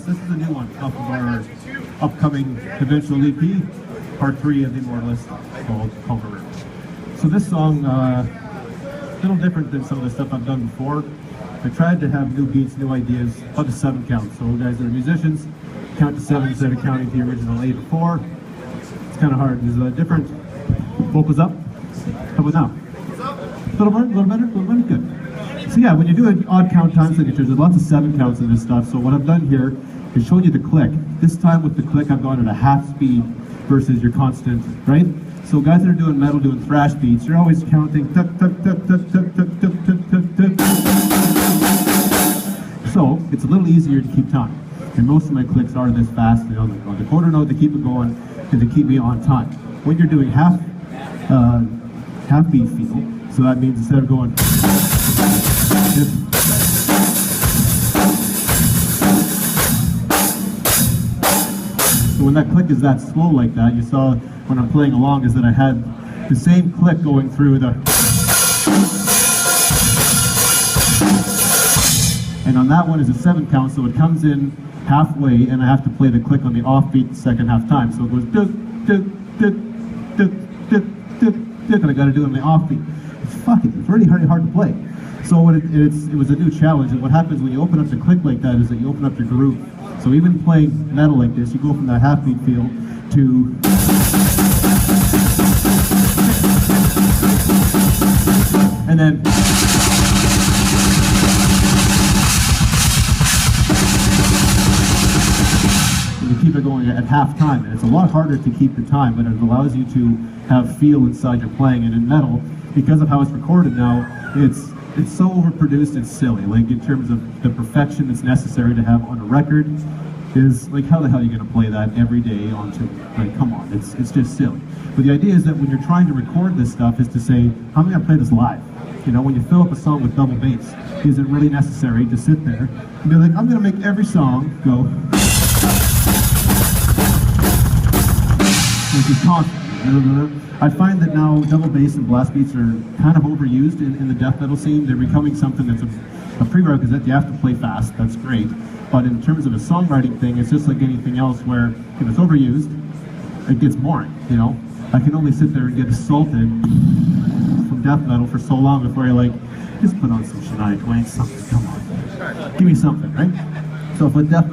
Immortalist. This is a new one off of our upcoming conventional EP, part 3 of the Immortalist, called Conqueror. So this song, a little different than some of the stuff I've done before. I tried to have new beats, new ideas, about the 7 count. So guys that are musicians, count to 7 instead of counting the original 8 or 4. It's kind of hard. There's different vocals up. How about now? A little better, good. So yeah, when you do an odd count time signatures, there's lots of 7 counts in this stuff. So what I've done here is showing you the click. This time with the click, I've gone at a half speed versus your constant, right? So guys that are doing metal, doing thrash beats, you're always counting tuck, tuck, tuck, tuck, tuck, tuck, tuck, tuck, tuck, tuck. So it's a little easier to keep time. And most of my clicks are this fast, you know, on the quarter note, they keep it going, and they keep me on time. When you're doing half beat feel, so that means instead of going so when that click is that slow like that, you saw when I'm playing along is that I had the same click going through the, and on that one is a 7 count, so it comes in halfway and I have to play the click on the offbeat the second half time. So it goes duk, duk, duk, duk, duk, duk, duk, and I gotta do it on the offbeat. It's really hard to play. So it was a new challenge, and what happens when you open up the click like that is that you open up your groove. So even playing metal like this, you go from that half beat feel to and then you keep it going at half time, and it's a lot harder to keep the time, but it allows you to have feel inside your playing. And in metal, because of how it's recorded now, it's so overproduced, it's silly. Like in terms of the perfection that's necessary to have on a record, is like, how the hell are you going to play that every day onto, like, come on, it's just silly. But the idea is that when you're trying to record this stuff is to say, how am I going to play this live? You know, when you fill up a song with double bass, is it really necessary to sit there and be like, I'm going to make every song go which is constant. I find that now double bass and blast beats are kind of overused in the death metal scene. They're becoming something that's a prerequisite. You have to play fast, that's great. But in terms of a songwriting thing, it's just like anything else where if it's overused, it gets boring, you know? I can only sit there and get assaulted from death metal for so long before you're like, just put on some Shania Twain, something, come on. Give me something, right? So for death metal,